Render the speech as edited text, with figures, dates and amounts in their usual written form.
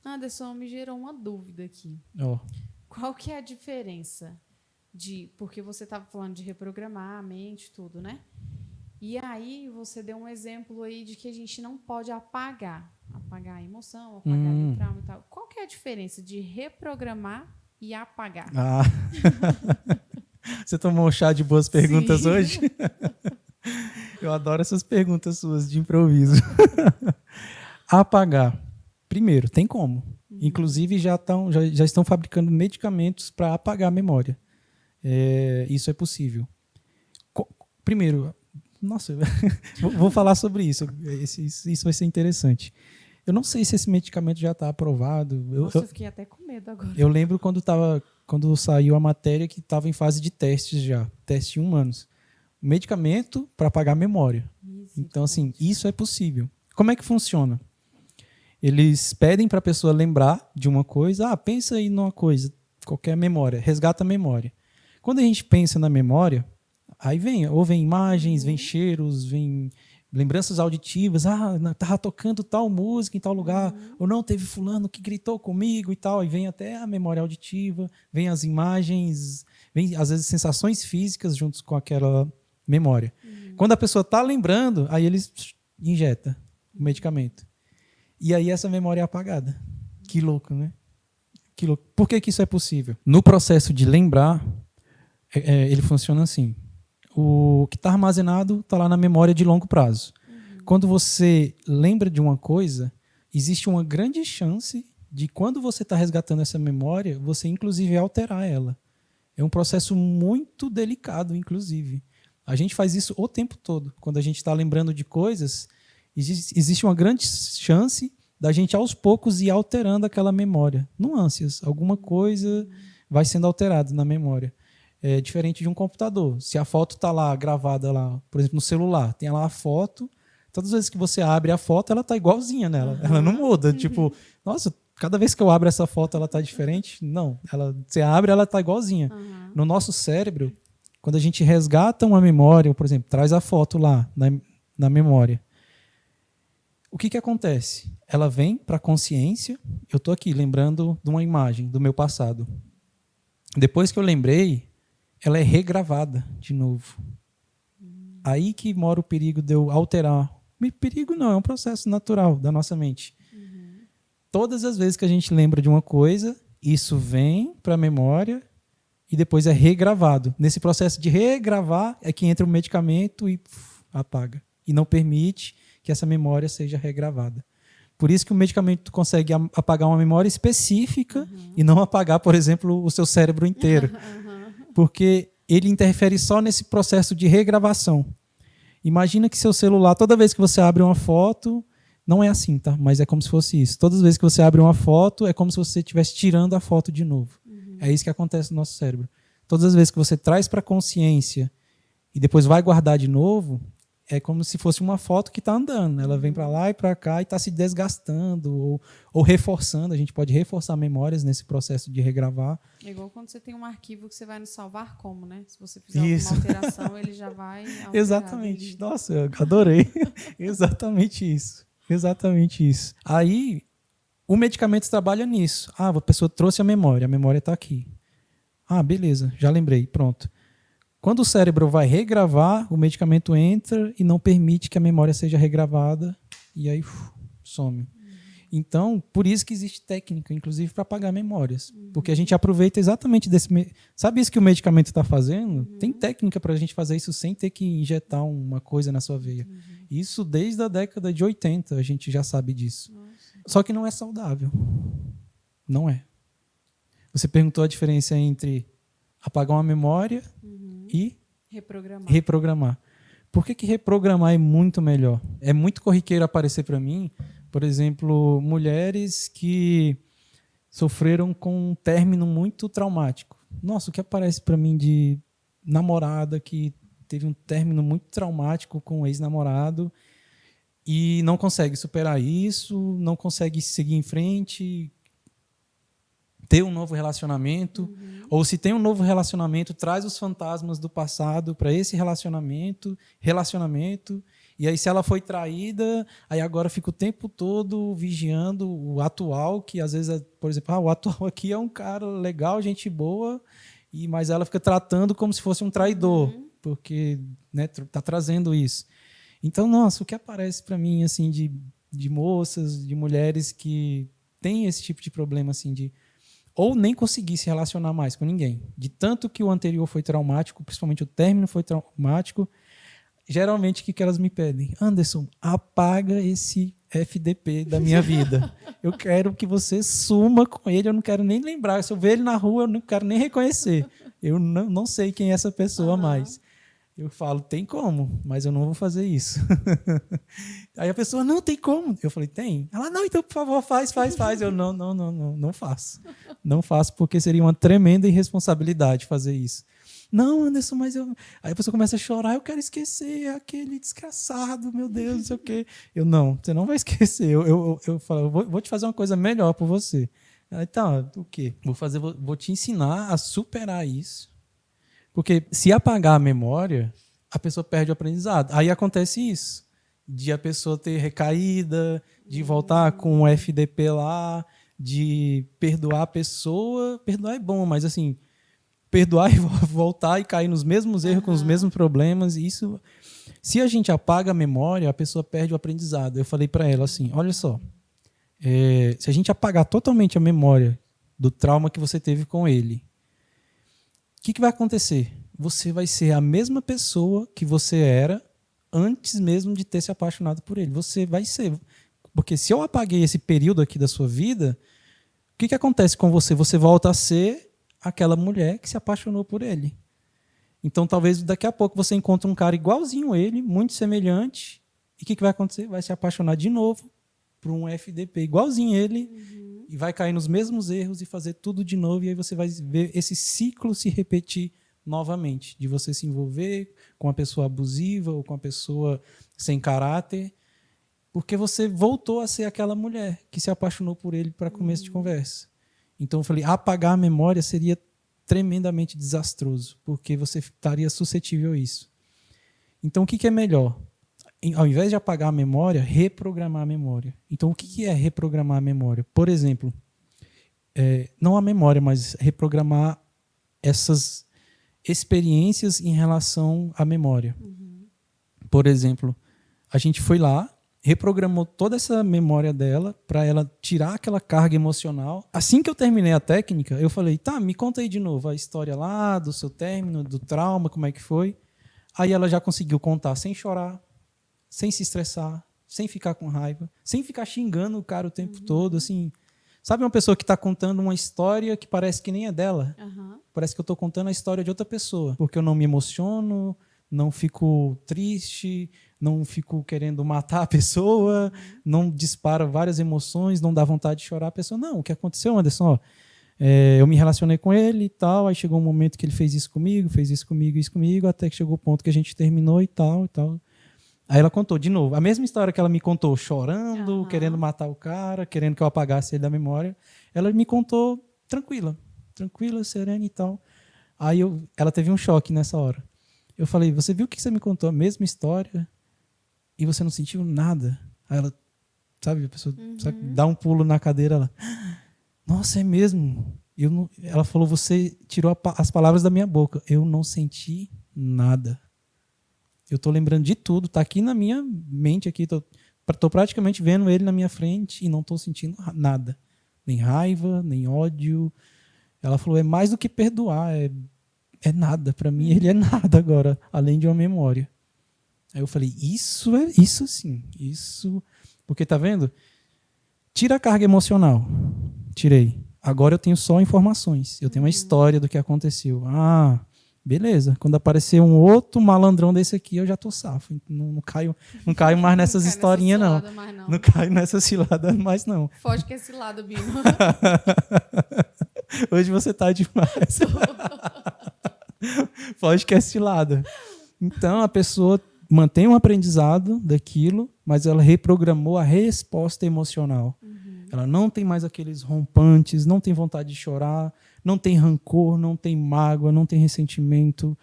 Anderson, me gerou uma dúvida aqui. Ó, Qual que é a diferença porque você estava falando de reprogramar a mente, tudo, né? E aí você deu um exemplo aí de que a gente não pode apagar a emoção, apagar o trauma e tal. Qual que é a diferença de reprogramar e apagar? Ah, você tomou um chá de boas perguntas Sim. hoje? Eu adoro essas perguntas suas de improviso. Apagar. Primeiro, tem como. Inclusive, já estão fabricando medicamentos para apagar a memória. Isso é possível. Primeiro, nossa, vou falar sobre isso. Isso vai ser interessante. Eu não sei se esse medicamento já está aprovado. Nossa, eu fiquei até com medo agora. Eu lembro quando saiu a matéria que estava em fase de testes já, teste em humanos. Medicamento para apagar a memória. Então, assim, isso é possível. Como é que funciona? Eles pedem para a pessoa lembrar de uma coisa. Pensa aí numa coisa, qualquer memória, resgata a memória. Quando a gente pensa na memória, aí vem imagens, vem cheiros, vem lembranças auditivas. Estava tocando tal música em tal lugar, ou não, teve fulano que gritou comigo e tal. E vem até a memória auditiva, vem as imagens, vem às vezes sensações físicas juntos com aquela memória. Quando a pessoa está lembrando, aí eles injetam o medicamento. E aí essa memória é apagada. Que louco, né? Que louco. Por que isso é possível? No processo de lembrar, ele funciona assim. O que está armazenado está lá na memória de longo prazo. Quando você lembra de uma coisa, existe uma grande chance de, quando você está resgatando essa memória, você inclusive alterar ela. É um processo muito delicado, inclusive. A gente faz isso o tempo todo. Quando a gente está lembrando de coisas, existe uma grande chance da gente, aos poucos, ir alterando aquela memória. Nuances. Alguma coisa vai sendo alterada na memória. É diferente de um computador. Se a foto está lá, gravada lá, por exemplo, no celular, tem lá a foto, todas as vezes que você abre a foto, ela está igualzinha nela. Ela não muda. Tipo, nossa, cada vez que eu abro essa foto, ela está diferente? Não. Você abre, ela está igualzinha. No nosso cérebro, quando a gente resgata uma memória, por exemplo, traz a foto lá na memória, o que acontece? Ela vem para a consciência. Eu estou aqui lembrando de uma imagem do meu passado. Depois que eu lembrei, ela é regravada de novo. Aí que mora o perigo de eu alterar. Perigo não, é um processo natural da nossa mente. Todas as vezes que a gente lembra de uma coisa, isso vem para a memória e depois é regravado. Nesse processo de regravar é que entra o medicamento e apaga. E não permite que essa memória seja regravada. Por isso que o medicamento consegue apagar uma memória específica e não apagar, por exemplo, o seu cérebro inteiro. Porque ele interfere só nesse processo de regravação. Imagina que seu celular, toda vez que você abre uma foto, não é assim, tá? Mas é como se fosse isso. Todas as vezes que você abre uma foto, é como se você estivesse tirando a foto de novo. É isso que acontece no nosso cérebro. Todas as vezes que você traz para a consciência e depois vai guardar de novo, é como se fosse uma foto que está andando. Ela vem para lá e para cá e está se desgastando ou reforçando. A gente pode reforçar memórias nesse processo de regravar. É igual quando você tem um arquivo que você vai no salvar como, né? Se você fizer alguma alteração, ele já vai alterar. Exatamente. Nossa, eu adorei. Exatamente isso. Exatamente isso. Aí, o medicamento trabalha nisso. A pessoa trouxe a memória está aqui. Beleza, já lembrei, pronto. Quando o cérebro vai regravar, o medicamento entra e não permite que a memória seja regravada e aí some. Então, por isso que existe técnica, inclusive, para apagar memórias. Porque a gente aproveita exatamente desse... Sabe isso que o medicamento está fazendo? Tem técnica para a gente fazer isso sem ter que injetar uma coisa na sua veia. Isso desde a década de 80 a gente já sabe disso. Nossa. Só que não é saudável. Não é. Você perguntou a diferença entre apagar uma memória e reprogramar. Por que reprogramar é muito melhor? É muito corriqueiro aparecer para mim, por exemplo, mulheres que sofreram com um término muito traumático. Nossa, o que aparece para mim de namorada que teve um término muito traumático com um ex-namorado e não consegue superar isso, não consegue seguir em frente, ter um novo relacionamento, ou se tem um novo relacionamento, traz os fantasmas do passado para esse relacionamento, E aí, se ela foi traída, aí agora fica o tempo todo vigiando o atual, que às vezes, por exemplo, o atual aqui é um cara legal, gente boa, mas ela fica tratando como se fosse um traidor, porque, né, tá trazendo isso. Então, nossa, o que aparece para mim assim de moças, de mulheres que têm esse tipo de problema assim de ou nem conseguir se relacionar mais com ninguém, de tanto que o anterior foi traumático, principalmente o término foi traumático. Geralmente, o que elas me pedem? Anderson, apaga esse FDP da minha vida. Eu quero que você suma com ele, eu não quero nem lembrar. Se eu ver ele na rua, eu não quero nem reconhecer. Eu não sei quem é essa pessoa mais. Eu falo, tem como, mas eu não vou fazer isso. Aí a pessoa, não, tem como. Eu falei, tem. Ela, não, então, por favor, faz. Eu, não faço. Não faço, porque seria uma tremenda irresponsabilidade fazer isso. Não, Anderson, mas eu... Aí a pessoa começa a chorar, eu quero esquecer aquele desgraçado, meu Deus, não sei o quê. Eu, não, você não vai esquecer. Eu falo, vou te fazer uma coisa melhor por você. Aí, tá, o quê? Vou te ensinar a superar isso. Porque se apagar a memória, a pessoa perde o aprendizado. Aí acontece isso, de a pessoa ter recaída, de voltar com o FDP lá, de perdoar a pessoa. Perdoar é bom, mas assim... perdoar e voltar e cair nos mesmos erros, com os mesmos problemas. Isso, se a gente apaga a memória, a pessoa perde o aprendizado. Eu falei para ela assim, olha só, se a gente apagar totalmente a memória do trauma que você teve com ele, o que vai acontecer? Você vai ser a mesma pessoa que você era antes mesmo de ter se apaixonado por ele. Você vai ser. Porque se eu apaguei esse período aqui da sua vida, o que acontece com você? Você volta a ser aquela mulher que se apaixonou por ele. Então, talvez daqui a pouco você encontre um cara igualzinho a ele, muito semelhante, e o que vai acontecer? Vai se apaixonar de novo por um FDP igualzinho a ele, e vai cair nos mesmos erros e fazer tudo de novo, e aí você vai ver esse ciclo se repetir novamente, de você se envolver com uma pessoa abusiva ou com uma pessoa sem caráter, porque você voltou a ser aquela mulher que se apaixonou por ele para começo de conversa. Então eu falei, apagar a memória seria tremendamente desastroso, porque você estaria suscetível a isso. Então o que é melhor? Ao invés de apagar a memória, reprogramar a memória. Então o que é reprogramar a memória? Por exemplo, não a memória, mas reprogramar essas experiências em relação à memória. Por exemplo, a gente foi lá, reprogramou toda essa memória dela para ela tirar aquela carga emocional. Assim que eu terminei a técnica, eu falei, tá, me conta aí de novo a história lá, do seu término, do trauma, como é que foi. Aí ela já conseguiu contar sem chorar, sem se estressar, sem ficar com raiva, sem ficar xingando o cara o tempo todo, assim. Sabe uma pessoa que está contando uma história que parece que nem é dela? Parece que eu estou contando a história de outra pessoa, porque eu não me emociono, não fico triste, não fico querendo matar a pessoa, não dispara várias emoções, não dá vontade de chorar a pessoa. Não, o que aconteceu, Anderson? Eu me relacionei com ele e tal, aí chegou um momento que ele fez isso comigo, até que chegou o ponto que a gente terminou e tal. Aí ela contou de novo, a mesma história que ela me contou, chorando, querendo matar o cara, querendo que eu apagasse ele da memória. Ela me contou tranquila, serena e tal. Aí ela teve um choque nessa hora. Eu falei, você viu que você me contou a mesma história e você não sentiu nada? Aí ela, sabe, a pessoa dá um pulo na cadeira, ela, nossa, é mesmo? Ela falou, você tirou as palavras da minha boca. Eu não senti nada. Eu estou lembrando de tudo, está aqui na minha mente, estou praticamente vendo ele na minha frente e não estou sentindo nada. Nem raiva, nem ódio. Ela falou, é mais do que perdoar, é nada. Para mim, ele é nada agora, além de uma memória. Aí eu falei, isso sim. Isso. Porque, tá vendo? Tira a carga emocional. Tirei. Agora eu tenho só informações. Eu tenho uma história do que aconteceu. Beleza. Quando aparecer um outro malandrão desse aqui, eu já tô safo. Não caio mais nessas historinhas, não. Não caio nessa cilada mais, não. Foge que é cilada, Bino. Hoje você tá demais. Foge que é cilada. Então, a pessoa mantém um aprendizado daquilo, mas ela reprogramou a resposta emocional. Ela não tem mais aqueles rompantes, não tem vontade de chorar, não tem rancor, não tem mágoa, não tem ressentimento,